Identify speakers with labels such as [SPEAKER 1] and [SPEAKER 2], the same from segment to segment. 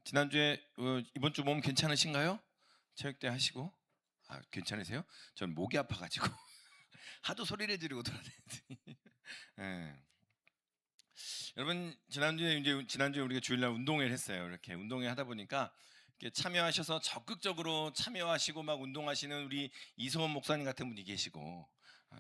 [SPEAKER 1] 지난주에 이번 주 몸 괜찮으신가요? 체육대 하시고 괜찮으세요? 전 목이 아파가지고 하도 소리를 지르고 돌아다녔더니 예. 여러분 지난주에 우리가 주일날 운동회를 했어요. 이렇게 운동회 하다 보니까 이렇게 참여하셔서 적극적으로 참여하시고 막 운동하시는 우리 이소원 목사님 같은 분이 계시고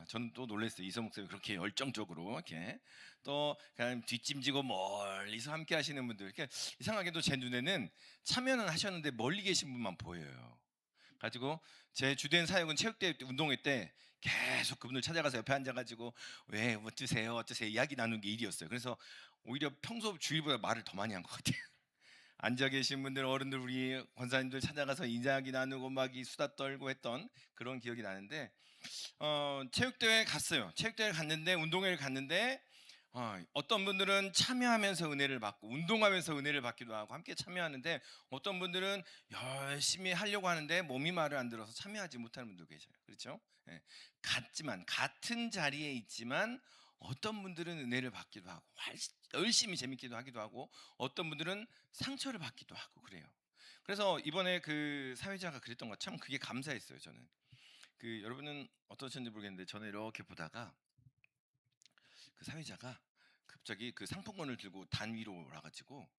[SPEAKER 1] 저는 또 놀랐어요. 이소원 목사님이 그렇게 열정적으로 이렇게 또 그냥 뒷짐지고 멀리서 함께 하시는 분들 이렇게 이상하게도 제 눈에는 참여는 하셨는데 멀리 계신 분만 보여요. 가지고 제 주된 사역은 체육대 운동회 때 계속 그분들 찾아가서 옆에 앉아가지고 왜 어떠세요 이야기 나누는 게 일이었어요. 그래서 오히려 평소 주일보다 말을 더 많이 한 것 같아요. 앉아 계신 분들 어른들 우리 권사님들 찾아가서 이야기 나누고 막 이 수다 떨고 했던 그런 기억이 나는데 체육대회 갔어요. 체육대회 갔는데 운동회를 갔는데 어떤 분들은 참여하면서 은혜를 받고 운동하면서 은혜를 받기도 하고 함께 참여하는데 어떤 분들은 열심히 하려고 하는데 몸이 말을 안 들어서 참여하지 못하는 분도 계셔요. 그렇죠? 예. 같은 자리에 있지만 어떤 분들은 은혜를 받기도 하고 열심히 재밌기도 하기도 하고 어떤 분들은 상처를 받기도 하고 그래요. 그래서 이번에 그 사회자가 그랬던 거 참 그게 감사했어요. 저는 여러분은 어떠셨는지 모르겠는데 저는 이렇게 보다가 그 사회자가 갑자기 그 상품권을 들고 단 위로 와가지고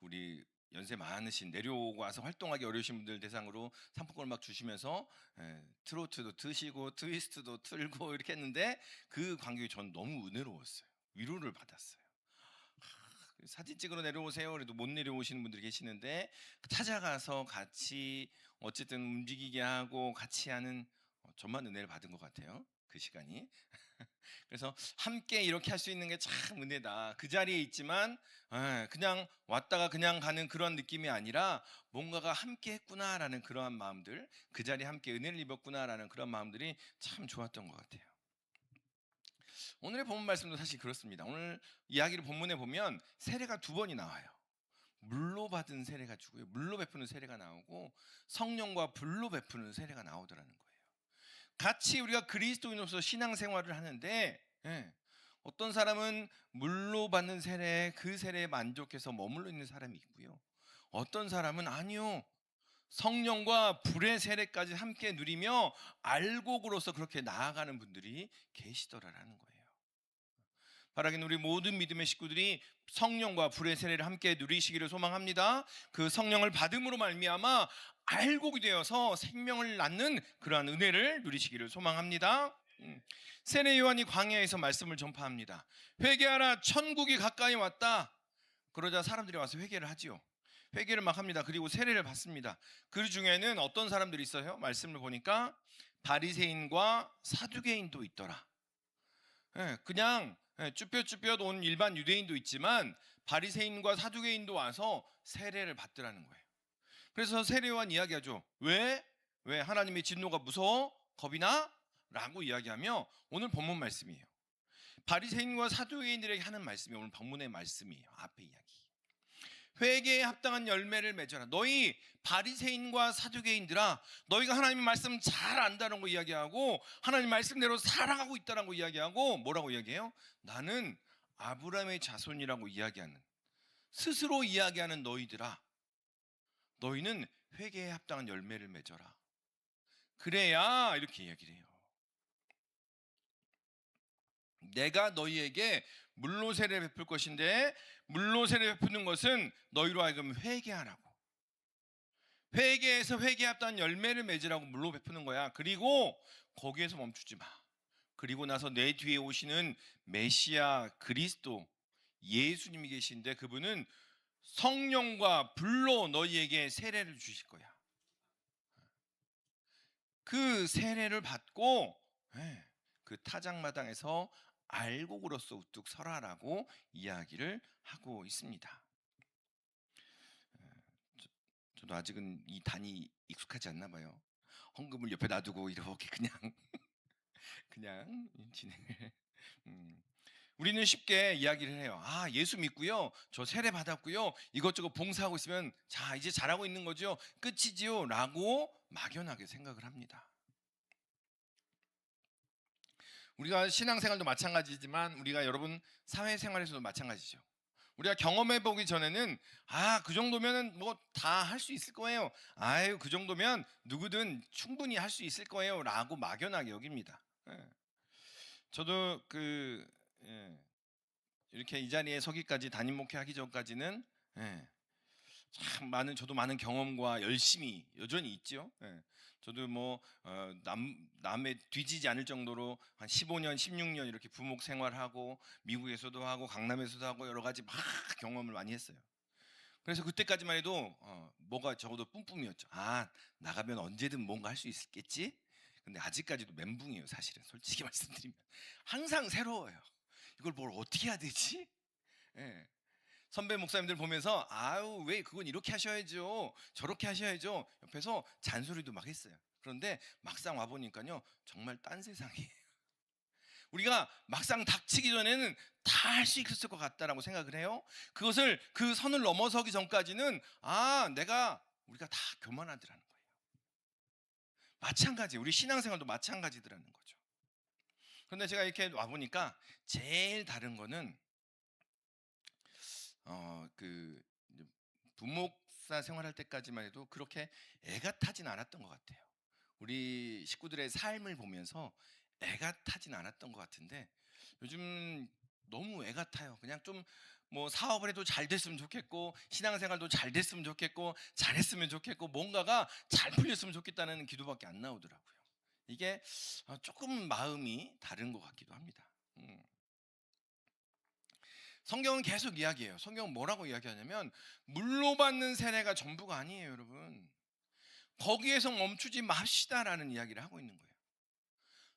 [SPEAKER 1] 우리 연세 많으신 내려오고 와서 활동하기 어려우신 분들 대상으로 상품권을 막 주시면서 트로트도 트시고 트위스트도 틀고 이렇게 했는데 그 광경이 전 너무 은혜로웠어요. 위로를 받았어요. 사진 찍으러 내려오세요. 그래도 못 내려오시는 분들이 계시는데 찾아가서 같이 어쨌든 움직이게 하고 같이 하는 저만 은혜를 받은 것 같아요. 그 시간이. 그래서 함께 이렇게 할 수 있는 게 참 은혜다. 그 자리에 있지만 그냥 왔다가 그냥 가는 그런 느낌이 아니라 뭔가가 함께 했구나라는 그러한 마음들, 그 자리에 함께 은혜를 입었구나라는 그런 마음들이 참 좋았던 것 같아요. 오늘의 본문 말씀도 사실 그렇습니다. 오늘 이야기를 본문에 보면 세례가 두 번이 나와요. 물로 받은 세례가 주고요, 물로 베푸는 세례가 나오고 성령과 불로 베푸는 세례가 나오더라는 거예요. 같이 우리가 그리스도인으로서 신앙생활을 하는데 어떤 사람은 물로 받는 세례, 그 세례에 만족해서 머물러 있는 사람이 있고요, 어떤 사람은 아니요, 성령과 불의 세례까지 함께 누리며 알곡으로서 그렇게 나아가는 분들이 계시더라라는 거예요. 바라기는 우리 모든 믿음의 식구들이 성령과 불의 세례를 함께 누리시기를 소망합니다. 그 성령을 받음으로 말미암아 알곡이 되어서 생명을 낳는 그러한 은혜를 누리시기를 소망합니다. 세례 요한이 광야에서 말씀을 전파합니다. 회개하라, 천국이 가까이 왔다. 그러자 사람들이 와서 회개를 하지요. 회개를 막 합니다. 그리고 세례를 받습니다. 그 중에는 어떤 사람들이 있어요? 말씀을 보니까 바리새인과 사두개인도 있더라. 그냥 쭈뼛쭈뼛 온 일반 유대인도 있지만 바리새인과 사두개인도 와서 세례를 받더라는 거예요. 그래서 세례요한 이야기하죠. 왜 하나님의 진노가 무서워? 겁이 나? 라고 이야기하며 오늘 본문 말씀이에요. 바리새인과 사두개인들에게 하는 말씀이 오늘 본문의 말씀이에요. 앞에 이야기. 회개에 합당한 열매를 맺어라. 너희 바리새인과 사두개인들아, 너희가 하나님의 말씀 잘 안다는 거 이야기하고 하나님 말씀대로 살아가고 있다는 거 이야기하고 뭐라고 이야기해요? 나는 아브라함의 자손이라고 이야기하는, 스스로 이야기하는 너희들아, 너희는 회개에 합당한 열매를 맺어라. 그래야 이렇게 이야기를 해요. 내가 너희에게 물로 세례를 베풀 것인데 물로 세례를 베푸는 것은 너희로 하여금 회개하라고, 회개에서 회개에 합당한 열매를 맺으라고 물로 베푸는 거야. 그리고 거기에서 멈추지 마. 그리고 나서 내 뒤에 오시는 메시아 그리스도 예수님이 계신데 그분은 성령과 불로 너희에게 세례를 주실 거야. 그 세례를 받고 그 타작마당에서 알곡으로서 우뚝 서라라고 이야기를 하고 있습니다. 저도 아직은 이 단이 익숙하지 않나 봐요. 헌금을 옆에 놔두고 이렇게 그냥 진행을. 우리는 쉽게 이야기를 해요. 예수 믿고요, 저 세례 받았고요, 이것저것 봉사하고 있으면 자 이제 잘하고 있는 거죠, 끝이지요 라고 막연하게 생각을 합니다. 우리가 신앙생활도 마찬가지지만 우리가 여러분 사회생활에서도 마찬가지죠. 우리가 경험해 보기 전에는 그 정도면은 뭐 다 할 수 있을 거예요. 아유, 그 정도면 누구든 충분히 할 수 있을 거예요라고 막연하게 여깁니다. 예. 저도 예, 이렇게 이 자리에 서기까지 담임 목회하기 전까지는 예, 참 저도 많은 경험과 열심히 여전히 있죠. 예. 저도 뭐 남에 뒤지지 않을 정도로 한 15년, 16년 이렇게 부목 생활하고 미국에서도 하고 강남에서도 하고 여러 가지 막 경험을 많이 했어요. 그래서 그때까지만 해도 뭐가 적어도 뿜뿜이었죠. 나가면 언제든 뭔가 할 수 있겠지. 근데 아직까지도 멘붕이에요. 사실은 솔직히 말씀드리면 항상 새로워요. 이걸 뭘 어떻게 해야 되지? 예. 선배 목사님들 보면서 왜 그건 이렇게 하셔야죠, 저렇게 하셔야죠, 옆에서 잔소리도 막 했어요. 그런데 막상 와보니까요, 정말 딴 세상이에요. 우리가 막상 닥치기 전에는 다 할 수 있을 것 같다라고 생각을 해요. 그 선을 넘어서기 전까지는 우리가 다 교만하더라는 거예요. 마찬가지, 우리 신앙생활도 마찬가지더라는 거죠. 그런데 제가 이렇게 와보니까 제일 다른 거는 이제 부목사 생활할 때까지만 해도 그렇게 애가 타진 않았던 것 같아요. 우리 식구들의 삶을 보면서 애가 타진 않았던 것 같은데 요즘 너무 애가 타요. 그냥 좀 뭐 사업을 해도 잘 됐으면 좋겠고, 신앙생활도 잘 됐으면 좋겠고, 잘했으면 좋겠고, 뭔가가 잘 풀렸으면 좋겠다는 기도밖에 안 나오더라고요. 이게 조금 마음이 다른 것 같기도 합니다. 성경은 계속 이야기해요. 성경은 뭐라고 이야기하냐면 물로 받는 세례가 전부가 아니에요, 여러분. 거기에서 멈추지 맙시다라는 이야기를 하고 있는 거예요.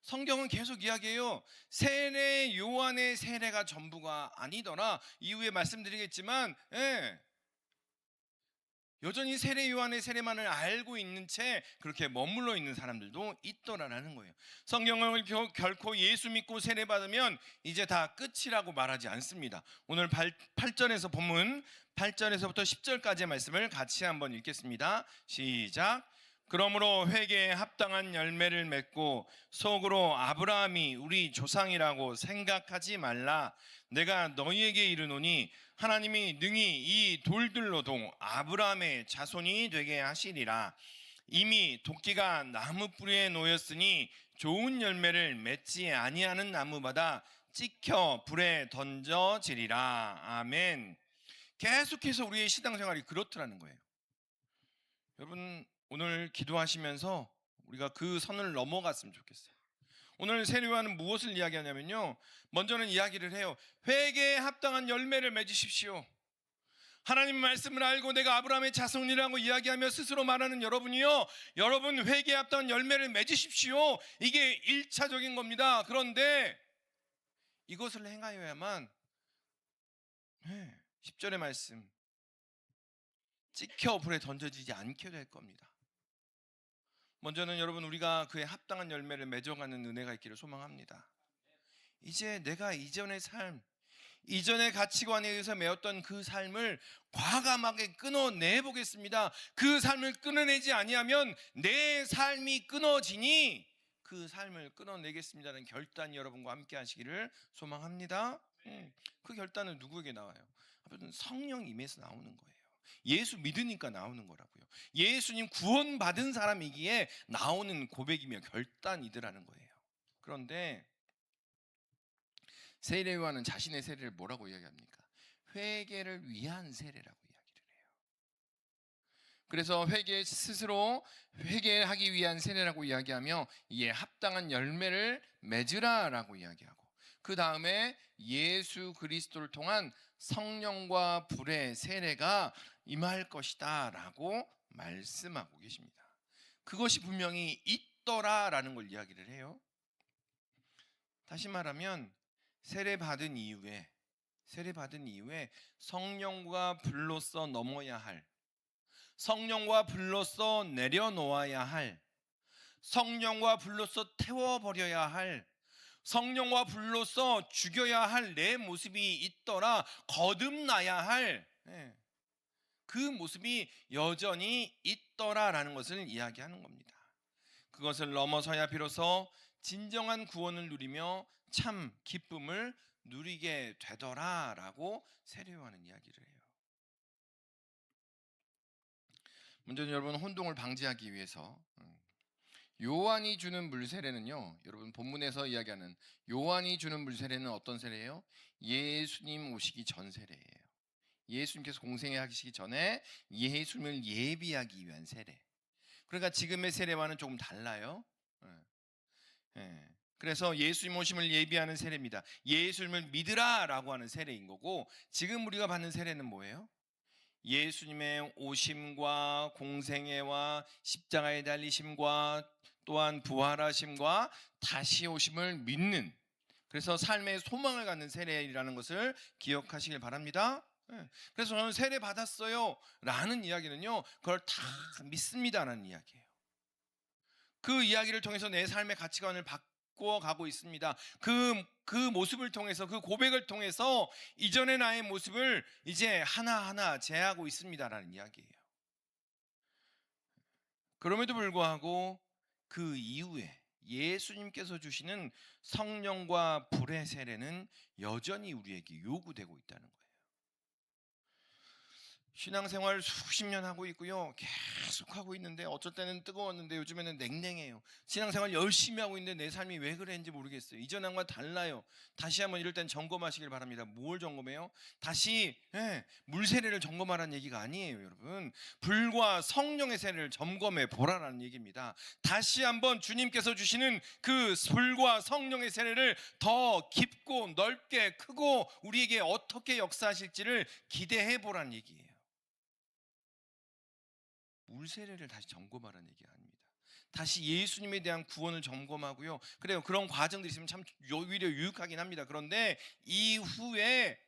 [SPEAKER 1] 성경은 계속 이야기해요. 세례 요한의 세례가 전부가 아니더라. 이후에 말씀드리겠지만, 여전히 세례 요한의 세례만을 알고 있는 채 그렇게 머물러 있는 사람들도 있더라라는 거예요. 성경을 결코 예수 믿고 세례 받으면 이제 다 끝이라고 말하지 않습니다. 오늘 8절에서 본문 8절에서부터 10절까지의 말씀을 같이 한번 읽겠습니다. 시작. 그러므로 회개에 합당한 열매를 맺고 속으로 아브라함이 우리 조상이라고 생각하지 말라. 내가 너희에게 이르노니 하나님이 능히 이 돌들로도 아브라함의 자손이 되게 하시리라. 이미 도끼가 나무 뿌리에 놓였으니 좋은 열매를 맺지 아니하는 나무마다 찍혀 불에 던져지리라. 아멘. 계속해서 우리의 신앙생활이 그렇더라는 거예요. 여러분, 오늘 기도하시면서 우리가 그 선을 넘어갔으면 좋겠어요. 오늘 세례요한은 무엇을 이야기하냐면요, 먼저는 이야기를 해요. 회개에 합당한 열매를 맺으십시오. 하나님 말씀을 알고 내가 아브라함의 자손이라고 이야기하며 스스로 말하는 여러분이요, 여러분 회개에 합당한 열매를 맺으십시오. 이게 1차적인 겁니다. 그런데 이것을 행하여야만 10절의 말씀, 찍혀 불에 던져지지 않게 될 겁니다. 먼저는 여러분, 우리가 그에 합당한 열매를 맺어가는 은혜가 있기를 소망합니다. 이제 내가 이전의 삶, 이전의 가치관에 의해서 매었던 그 삶을 과감하게 끊어내 보겠습니다. 그 삶을 끊어내지 아니하면 내 삶이 끊어지니 그 삶을 끊어내겠습니다라는 결단이 여러분과 함께 하시기를 소망합니다. 그 결단은 누구에게 나와요? 성령 임해서 나오는 거예요. 예수 믿으니까 나오는 거라고요. 예수님 구원받은 사람이기에 나오는 고백이며 결단이더라는 거예요. 그런데 세례 요한은 자신의 세례를 뭐라고 이야기합니까? 회개를 위한 세례라고 이야기를 해요. 그래서 스스로 회개하기 위한 세례라고 이야기하며 이에 합당한 열매를 맺으라라고 이야기하고, 그 다음에 예수 그리스도를 통한 성령과 불의 세례가 임할 것이다 라고 말씀하고 계십니다. 그것이 분명히 있더라라는 걸 이야기를 해요. 다시 말하면 세례받은 이후에 성령과 불로써 넘어야 할, 성령과 불로써 내려놓아야 할, 성령과 불로써 태워버려야 할, 성령과 불로써 죽여야 할 내 모습이 있더라, 거듭나야 할 그 모습이 여전히 있더라라는 것을 이야기하는 겁니다. 그것을 넘어서야 비로소 진정한 구원을 누리며 참 기쁨을 누리게 되더라라고 세례 요한은 이야기를 해요. 먼저 여러분 혼동을 방지하기 위해서 요한이 주는 물세례는요, 여러분 본문에서 이야기하는 요한이 주는 물세례는 어떤 세례예요? 예수님 오시기 전 세례예요. 예수님께서 공생애 하시기 전에 예수님을 예비하기 위한 세례. 그러니까 지금의 세례와는 조금 달라요. 그래서 예수님 오심을 예비하는 세례입니다. 예수님을 믿으라라고 하는 세례인 거고, 지금 우리가 받는 세례는 뭐예요? 예수님의 오심과 공생애와 십자가에 달리심과 또한 부활하심과 다시 오심을 믿는, 그래서 삶의 소망을 갖는 세례라는 것을 기억하시길 바랍니다. 그래서 저는 세례 받았어요 라는 이야기는요, 그걸 다 믿습니다라는 이야기예요. 그 이야기를 통해서 내 삶의 가치관을 바꿔가고 있습니다. 그 모습을 통해서, 그 고백을 통해서 이전의 나의 모습을 이제 하나하나 제하고 있습니다라는 이야기예요. 그럼에도 불구하고 그 이후에 예수님께서 주시는 성령과 불의 세례는 여전히 우리에게 요구되고 있다는 거예요. 신앙생활 수십 년 하고 있고요, 계속 하고 있는데 어쩔 때는 뜨거웠는데 요즘에는 냉랭해요. 신앙생활 열심히 하고 있는데 내 삶이 왜 그랬는지 모르겠어요. 이전과 달라요. 다시 한번 이럴 땐 점검하시길 바랍니다. 뭘 점검해요? 다시 물세례를 점검하라는 얘기가 아니에요, 여러분. 불과 성령의 세례를 점검해 보라라는 얘기입니다. 다시 한번 주님께서 주시는 그 불과 성령의 세례를 더 깊고 넓게 크고 우리에게 어떻게 역사하실지를 기대해 보라는 얘기예요. 물세례를 다시 점검하라는 얘기가 아닙니다. 다시 예수님에 대한 구원을 점검하고요. 그래요. 그런 과정들이 있으면 참 오히려 유익하긴 합니다. 그런데 이후에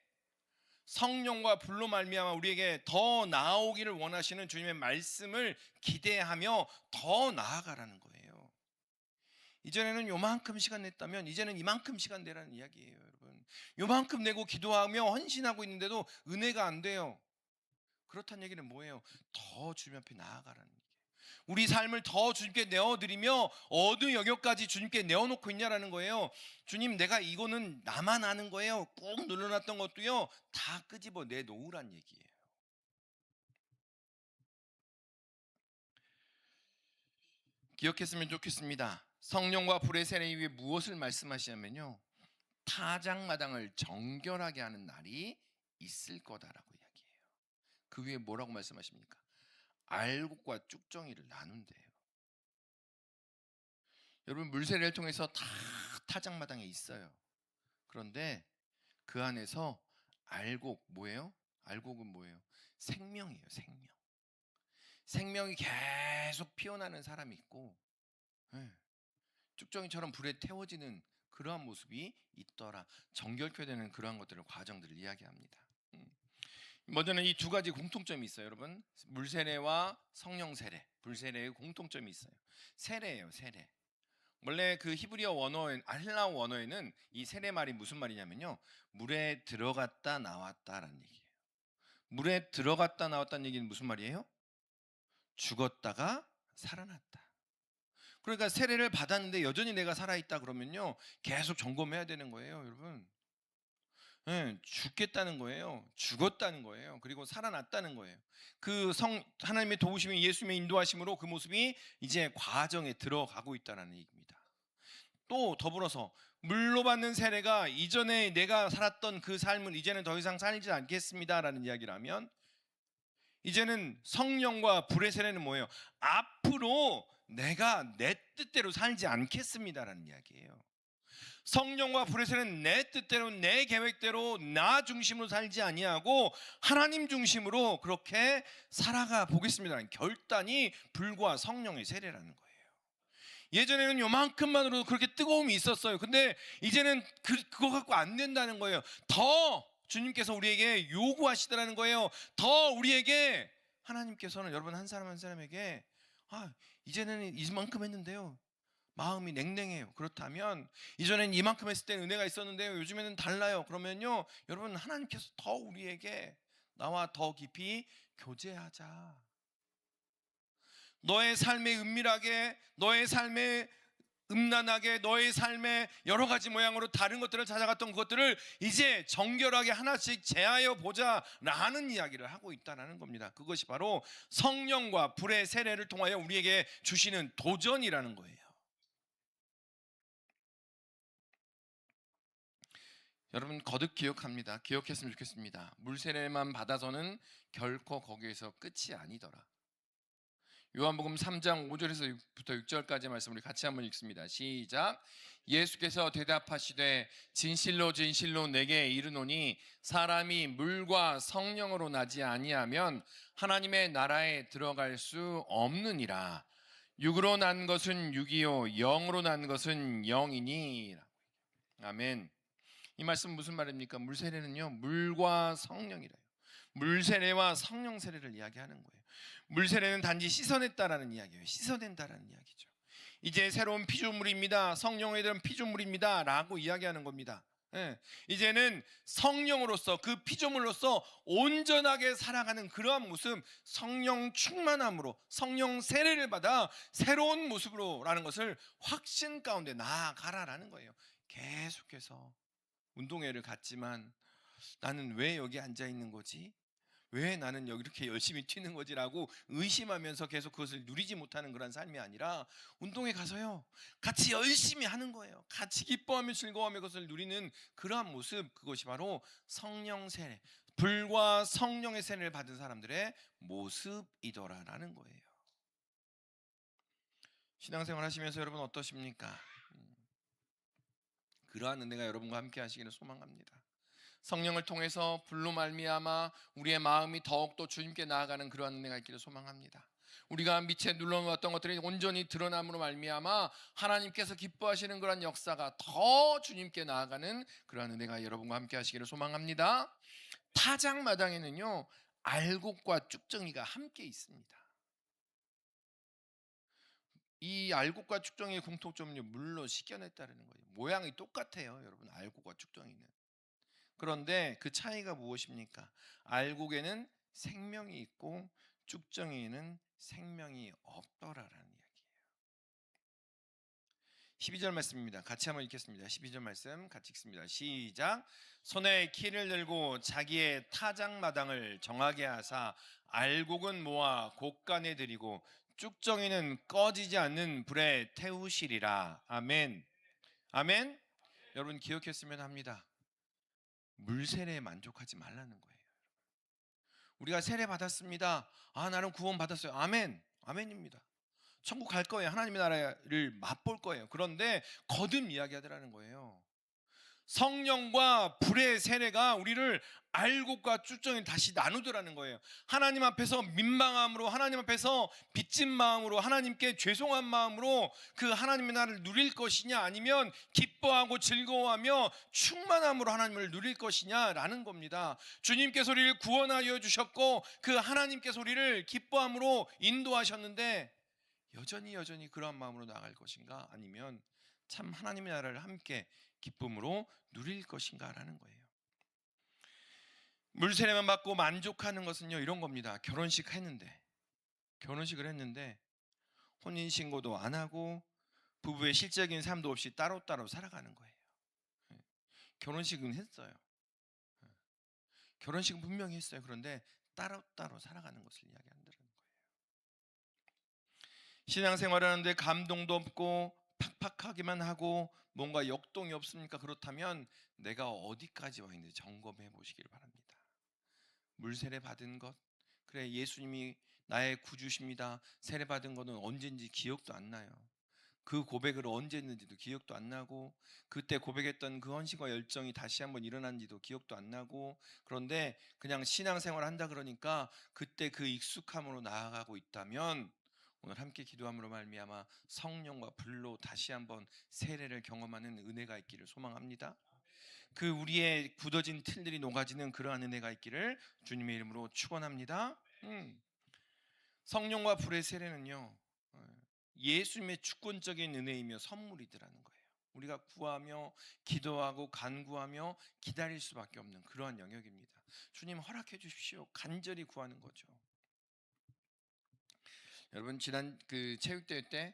[SPEAKER 1] 성령과 불로 말미암아 우리에게 더 나아오기를 원하시는 주님의 말씀을 기대하며 더 나아가라는 거예요. 이전에는 요만큼 시간 냈다면 이제는 이만큼 시간 내라는 이야기예요, 여러분. 요만큼 내고 기도하며 헌신하고 있는데도 은혜가 안 돼요. 그렇다는 얘기는 뭐예요? 더 주님 앞에 나아가라는 얘기예요. 우리 삶을 더 주님께 내어드리며 어느 영역까지 주님께 내어놓고 있냐라는 거예요. 주님, 내가 이거는 나만 아는 거예요. 꾹 눌러놨던 것도요, 다 끄집어 내놓으란 얘기예요. 기억했으면 좋겠습니다. 성령과 불의 세례 이후에 무엇을 말씀하시냐면요, 타작마당을 정결하게 하는 날이 있을 거다라고 이야기해요. 그 위에 뭐라고 말씀하십니까? 알곡과 쭉정이를 나눈대요. 여러분, 물세례를 통해서 다 타작마당에 있어요. 그런데 그 안에서 알곡 뭐예요? 알곡은 뭐예요? 생명이에요. 생명. 생명이 계속 피어나는 사람이 있고, 쭉정이처럼 불에 태워지는 그러한 모습이 있더라. 정결케 되는 그러한 것들을, 과정들을 이야기합니다. 먼저는 이 두 가지 공통점이 있어요, 여러분. 물세례와 성령 세례, 불세례의 공통점이 있어요. 세례예요, 세례. 원래 그 히브리어 원어인 헬라어 원어에는 이 세례 말이 무슨 말이냐면요, 물에 들어갔다 나왔다라는 얘기예요. 물에 들어갔다 나왔다는 얘기는 무슨 말이에요? 죽었다가 살아났다. 그러니까 세례를 받았는데 여전히 내가 살아있다 그러면요, 계속 점검해야 되는 거예요, 여러분. 죽겠다는 거예요. 죽었다는 거예요. 그리고 살아났다는 거예요. 그 하나님의 도우심이, 예수님의 인도하심으로 그 모습이 이제 과정에 들어가고 있다는 얘기입니다. 또 더불어서 물로 받는 세례가 이전에 내가 살았던 그 삶을 이제는 더 이상 살지 않겠습니다라는 이야기라면, 이제는 성령과 불의 세례는 뭐예요? 앞으로 내가 내 뜻대로 살지 않겠습니다라는 이야기예요. 성령과 불의 세례는 내 뜻대로, 내 계획대로, 나 중심으로 살지 아니하고 하나님 중심으로 그렇게 살아가 보겠습니다라는 결단이 불과 성령의 세례라는 거예요. 예전에는 요만큼만으로도 그렇게 뜨거움이 있었어요. 근데 이제는 그거 갖고 안 된다는 거예요. 더 주님께서 우리에게 요구하시더라는 거예요. 더 우리에게, 하나님께서는 여러분 한 사람 한 사람에게 이제는 이만큼 했는데요, 마음이 냉랭해요. 그렇다면 이전엔 이만큼 했을 때 은혜가 있었는데요, 요즘에는 달라요. 그러면요, 여러분 하나님께서 더 우리에게 나와 더 깊이 교제하자. 너의 삶에 은밀하게, 너의 삶에 음란하게 너의 삶에 여러 가지 모양으로 다른 것들을 찾아갔던 그것들을 이제 정결하게 하나씩 제하여 보자라는 이야기를 하고 있다는 겁니다. 그것이 바로 성령과 불의 세례를 통하여 우리에게 주시는 도전이라는 거예요. 여러분 거듭 기억합니다. 기억했으면 좋겠습니다. 물 세례만 받아서는 결코 거기에서 끝이 아니더라. 요한복음 3장 5절에서부터 6절까지 말씀 우리 같이 한번 읽습니다. 시작. 예수께서 대답하시되 진실로 진실로 내게 이르노니 사람이 물과 성령으로 나지 아니하면 하나님의 나라에 들어갈 수 없느니라. 육으로 난 것은 육이요 영으로 난 것은 영이니. 아멘. 이 말씀 무슨 말입니까? 물 세례는요 물과 성령이래요. 물 세례와 성령 세례를 이야기하는 거예요. 물 세례는 단지 씻어냈다라는 이야기예요. 씻어낸다라는 이야기죠. 이제 새로운 피조물입니다. 성령에 대한 피조물입니다 라고 이야기하는 겁니다. 예, 이제는 성령으로서 그 피조물로서 온전하게 살아가는 그러한 모습, 성령 충만함으로 성령 세례를 받아 새로운 모습으로라는 것을 확신 가운데 나아가라라는 거예요. 계속해서 운동회를 갔지만 나는 왜 여기 앉아 있는 거지? 왜 나는 여기 이렇게 열심히 튀는 거지라고 의심하면서 계속 그것을 누리지 못하는 그런 삶이 아니라 운동회 가서요 같이 열심히 하는 거예요. 같이 기뻐하며 즐거워하며 그것을 누리는 그러한 모습, 그것이 바로 성령 세례, 불과 성령의 세례를 받은 사람들의 모습이더라라는 거예요. 신앙생활 하시면서 여러분 어떠십니까? 그러한 은혜가 여러분과 함께 하시기를 소망합니다. 성령을 통해서 불로 말미암아 우리의 마음이 더욱더 주님께 나아가는 그러한 은혜가 있기를 소망합니다. 우리가 미처 눌러놓았던 것들이 온전히 드러남으로 말미암아 하나님께서 기뻐하시는 그러한 역사가 더 주님께 나아가는 그러한 은혜가 여러분과 함께 하시기를 소망합니다. 타작마당에는요 알곡과 쭉정이가 함께 있습니다. 이 알곡과 쭉정이의 공통점은요 물로 씻겨냈다는 거예요. 모양이 똑같아요 여러분, 알곡과 쭉정이는. 그런데 그 차이가 무엇입니까? 알곡에는 생명이 있고 쭉정이에는 생명이 없더라라는 이야기예요. 12절 말씀입니다. 같이 한번 읽겠습니다. 12절 말씀 같이 읽습니다. 시작. 손에 키를 들고 자기의 타작마당을 정하게 하사 알곡은 모아 곡간에 들이고 쭉정이는 꺼지지 않는 불에 태우시리라. 아멘. 아멘. 여러분 기억했으면 합니다. 물 세례에 만족하지 말라는 거예요. 우리가 세례 받았습니다. 아 나는 구원 받았어요. 아멘. 아멘입니다. 천국 갈 거예요. 하나님의 나라를 맛볼 거예요. 그런데 거듭 이야기하더라는 거예요. 성령과 불의 세례가 우리를 알곡과 쭉정이 다시 나누더라는 거예요. 하나님 앞에서 민망함으로, 하나님 앞에서 빚진 마음으로, 하나님께 죄송한 마음으로 그 하나님의 나라를 누릴 것이냐, 아니면 기뻐하고 즐거워하며 충만함으로 하나님을 누릴 것이냐라는 겁니다. 주님께서 우리를 구원하여 주셨고 그 하나님께서 우리를 기뻐함으로 인도하셨는데 여전히 그러한 마음으로 나아갈 것인가, 아니면 참 하나님의 나라를 함께 기쁨으로 누릴 것인가라는 거예요. 물 세례만 받고 만족하는 것은요 이런 겁니다. 결혼식을 했는데 혼인신고도 안 하고 부부의 실적인 삶도 없이 따로따로 살아가는 거예요. 결혼식은 했어요. 결혼식은 분명히 했어요. 그런데 따로따로 살아가는 것을 이야기한다는 거예요. 신앙생활을 하는데 감동도 없고 팍팍하기만 하고 뭔가 역동이 없습니까? 그렇다면 내가 어디까지 와 있는지 점검해 보시길 바랍니다. 물 세례 받은 것, 그래 예수님이 나의 구주십니다. 세례 받은 것은 언제인지 기억도 안 나요. 그 고백을 언제 했는지도 기억도 안 나고, 그때 고백했던 그 헌신과 열정이 다시 한번 일어난지도 기억도 안 나고, 그런데 그냥 신앙생활을 한다 그러니까 그때 그 익숙함으로 나아가고 있다면 오늘 함께 기도함으로 말미암아 성령과 불로 다시 한번 세례를 경험하는 은혜가 있기를 소망합니다. 그 우리의 굳어진 틀들이 녹아지는 그러한 은혜가 있기를 주님의 이름으로 축원합니다. 성령과 불의 세례는요 예수님의 주권적인 은혜이며 선물이더라는 거예요. 우리가 구하며 기도하고 간구하며 기다릴 수밖에 없는 그러한 영역입니다. 주님 허락해 주십시오. 간절히 구하는 거죠. 여러분 지난 그 체육대회 때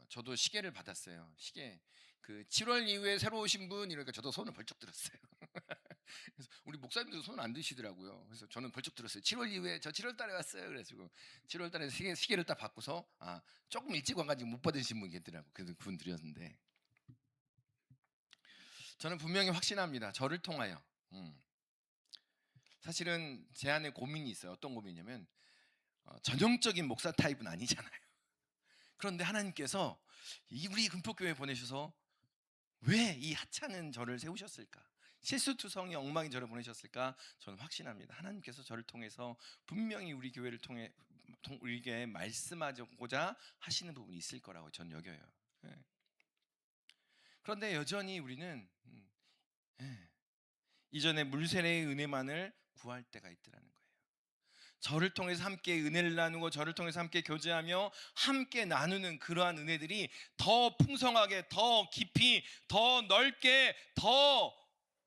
[SPEAKER 1] 저도 시계를 받았어요. 시계. 그 7월 이후에 새로 오신 분 이러니까 저도 손을 벌쩍 들었어요. 그래서 우리 목사님도 손 안 드시더라고요. 그래서 저는 벌쩍 들었어요. 7월 이후에 저 7월 달에 왔어요. 그래가지고 7월 달에 시계를 딱 받고서 조금 일찍 와가지고 못 받으신 분 계시더라고. 그래서 그분 드렸는데 저는 분명히 확신합니다. 저를 통하여. 사실은 제 안에 고민이 있어요. 어떤 고민이냐면 전형적인 목사 타입은 아니잖아요. 그런데 하나님께서 우리 금포교회에 보내셔서 왜 이 하찮은 저를 세우셨을까? 실수투성이 엉망인 저를 보내셨을까? 저는 확신합니다. 하나님께서 저를 통해서 분명히 우리 교회를 통해 우리에게 말씀하고자 하시는 부분이 있을 거라고 저는 여겨요. 예. 그런데 여전히 우리는 이전에 물세례의 은혜만을 구할 때가 있더라는 거예요. 저를 통해서 함께 은혜를 나누고 저를 통해서 함께 교제하며 함께 나누는 그러한 은혜들이 더 풍성하게, 더 깊이, 더 넓게, 더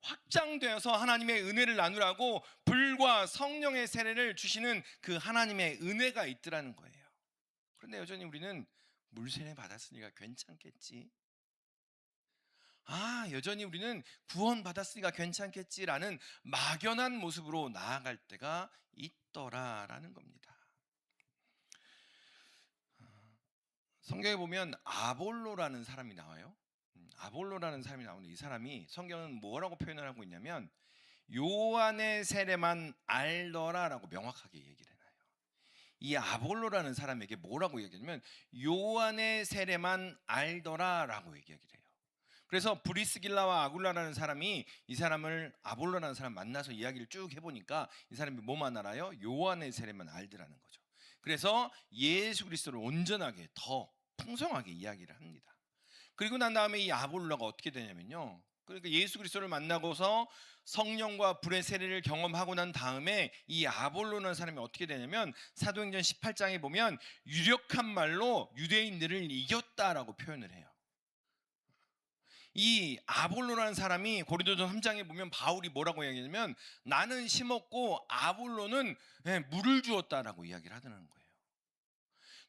[SPEAKER 1] 확장되어서 하나님의 은혜를 나누라고 불과 성령의 세례를 주시는 그 하나님의 은혜가 있더라는 거예요. 그런데 여전히 우리는 물세례 받았으니까 괜찮겠지, 여전히 우리는 구원 받았으니까 괜찮겠지라는 막연한 모습으로 나아갈 때가 있더라라는 겁니다. 성경에 보면 아볼로라는 사람이 나와요. 아볼로라는 사람이 나오는데 이 사람이 성경은 뭐라고 표현을 하고 있냐면 요한의 세례만 알더라라고 명확하게 얘기를 해놔요. 이 아볼로라는 사람에게 뭐라고 얘기하냐면 요한의 세례만 알더라라고 얘기하기를 해요. 그래서 브리스길라와 아굴라라는 사람이 이 사람을 아볼로라는 사람 만나서 이야기를 쭉 해보니까 이 사람이 뭐만 알아요? 요한의 세례만 알더라는 거죠. 그래서 예수 그리스도를 온전하게 더 풍성하게 이야기를 합니다. 그리고 난 다음에 이 아볼로가 어떻게 되냐면요, 그러니까 예수 그리스도를 만나고서 성령과 불의 세례를 경험하고 난 다음에 이 아볼로라는 사람이 어떻게 되냐면 사도행전 18장에 보면 유력한 말로 유대인들을 이겼다라고 표현을 해요. 이 아볼로라는 사람이 고린도전 3장에 보면 바울이 뭐라고 이야기하냐면 나는 심었고 아볼로는 물을 주었다라고 이야기를 하더라는 거예요.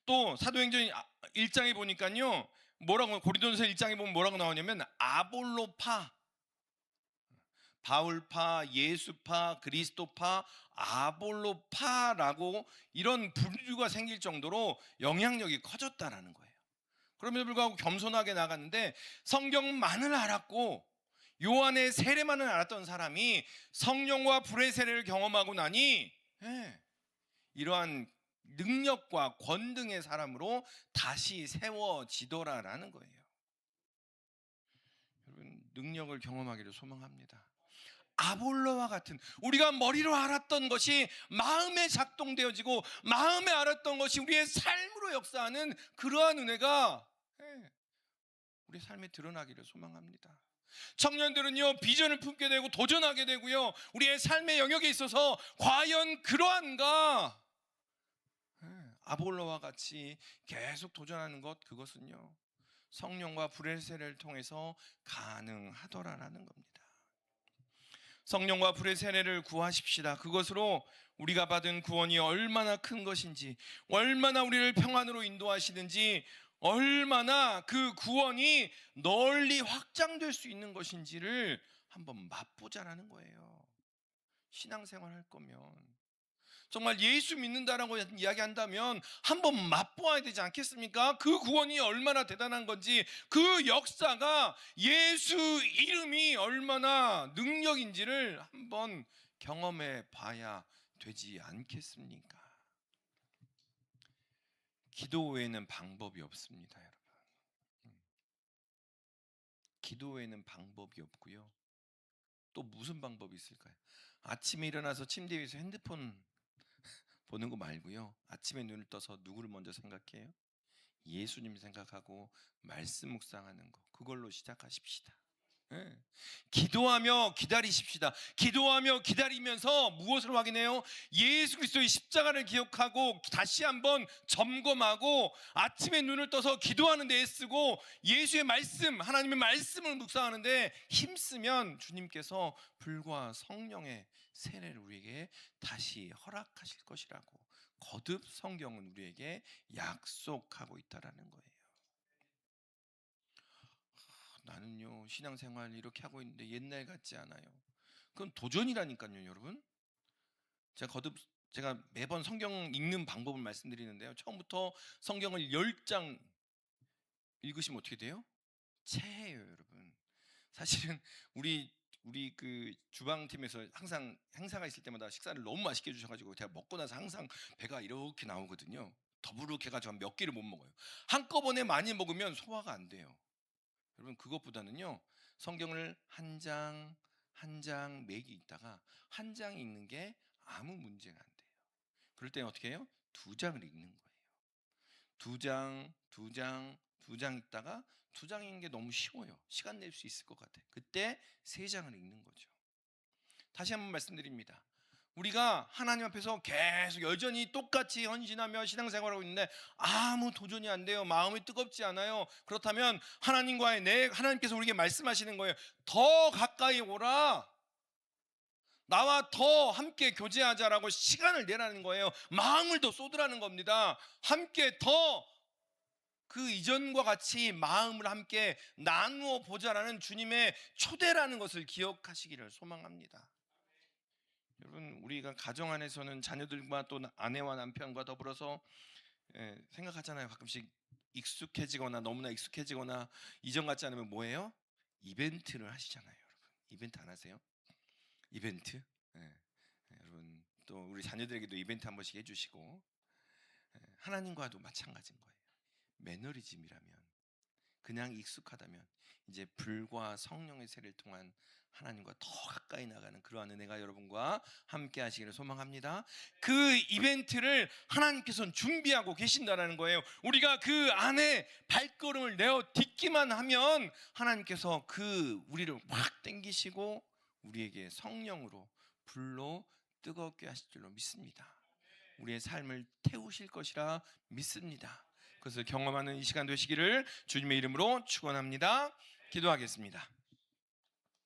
[SPEAKER 1] 또 사도행전 1장에 보니까요, 뭐라고 고린도전서 1장에 보면 뭐라고 나오냐면 아볼로파, 바울파, 예수파, 그리스도파, 아볼로파라고 이런 분류가 생길 정도로 영향력이 커졌다라는 거예요. 그럼에도 불구하고 겸손하게 나갔는데 성경만을 알았고 요한의 세례만을 알았던 사람이 성령과 불의 세례를 경험하고 나니 이러한 능력과 권능의 사람으로 다시 세워지더라라는 거예요. 여러분, 능력을 경험하기를 소망합니다. 아볼로와 같은, 우리가 머리로 알았던 것이 마음에 작동되어지고 마음에 알았던 것이 우리의 삶으로 역사하는 그러한 은혜가 우리 삶에 드러나기를 소망합니다. 청년들은요, 비전을 품게 되고 도전하게 되고요, 우리의 삶의 영역에 있어서 과연 그러한가? 아볼로와 같이 계속 도전하는 것, 그것은요 성령과 불의 세례를 통해서 가능하더라라는 겁니다. 성령과 불의 세례를 구하십시다. 그것으로 우리가 받은 구원이 얼마나 큰 것인지, 얼마나 우리를 평안으로 인도하시든지, 얼마나 그 구원이 널리 확장될 수 있는 것인지를 한번 맛보자라는 거예요. 신앙생활 할 거면 정말 예수 믿는다라고 이야기한다면 한번 맛보아야 되지 않겠습니까? 그 구원이 얼마나 대단한 건지, 그 역사가 예수 이름이 얼마나 능력인지를 한번 경험해 봐야 되지 않겠습니까? 기도 외에는 방법이 없습니다, 여러분. 기도 외에는 방법이 없고요. 또 무슨 방법이 있을까요? 아침에 일어나서 침대 위에서 핸드폰 보는 거 말고요, 아침에 눈을 떠서 누구를 먼저 생각해요? 예수님 생각하고 말씀 묵상하는 거, 그걸로 시작하십시다. 기도하며 기다리십시다. 기도하며 기다리면서 무엇을 확인해요? 예수 그리스도의 십자가를 기억하고 다시 한번 점검하고 아침에 눈을 떠서 기도하는 데 애쓰고 예수의 말씀, 하나님의 말씀을 묵상하는 데 힘쓰면 주님께서 불과 성령의 세례를 우리에게 다시 허락하실 것이라고 거듭 성경은 우리에게 약속하고 있다라는 거예요. 나는요 신앙생활 이렇게 하고 있는데 옛날 같지 않아요. 그건 도전이라니까요, 여러분. 제가 매번 성경 읽는 방법을 말씀드리는데요. 처음부터 성경을 10장 읽으시면 어떻게 돼요? 체해요, 여러분. 사실은 우리 그 주방팀에서 항상 행사가 있을 때마다 식사를 너무 맛있게 해주셔가지고 제가 먹고 나서 항상 배가 이렇게 나오거든요. 더부룩해가지고 몇 끼를 못 먹어요. 한꺼번에 많이 먹으면 소화가 안 돼요. 여러분, 그것보다는요 성경을 한 장 한 장 매기 읽다가 한 장 읽는 게 아무 문제가 안 돼요. 그럴 때는 어떻게 해요? 2장을 읽는 거예요. 2장, 2장, 2장 읽다가 2장 읽는 게 너무 쉬워요. 시간 낼 수 있을 것 같아요. 그때 3장을 읽는 거죠. 다시 한번 말씀드립니다. 우리가 하나님 앞에서 계속 여전히 똑같이 헌신하며 신앙생활하고 있는데 아무 도전이 안 돼요. 마음이 뜨겁지 않아요. 그렇다면 하나님께서 우리에게 말씀하시는 거예요. 더 가까이 오라. 나와 더 함께 교제하자라고 시간을 내라는 거예요. 마음을 더 쏟으라는 겁니다. 함께 더 그 이전과 같이 마음을 함께 나누어 보자라는 주님의 초대라는 것을 기억하시기를 소망합니다. 여러분, 우리가 가정 안에서는 자녀들과 또 아내와 남편과 더불어서 생각하잖아요. 가끔씩 익숙해지거나 너무나 익숙해지거나 이전 같지 않으면 뭐예요? 이벤트를 하시잖아요. 여러분, 이벤트 안 하세요? 이벤트? 여러분, 또 우리 자녀들에게도 이벤트 한 번씩 해주시고, 하나님과도 마찬가지인 거예요. 매너리즘이라면, 그냥 익숙하다면 이제 불과 성령의 세를 통한 하나님과 더 가까이 나가는 그러한 은혜가 여러분과 함께 하시기를 소망합니다. 그 이벤트를 하나님께서는 준비하고 계신다는 거예요. 우리가 그 안에 발걸음을 내어 딛기만 하면 하나님께서 우리를 확 당기시고 우리에게 성령으로 불로 뜨겁게 하실 줄로 믿습니다. 우리의 삶을 태우실 것이라 믿습니다. 그것을 경험하는 이 시간 되시기를 주님의 이름으로 축원합니다. 기도하겠습니다.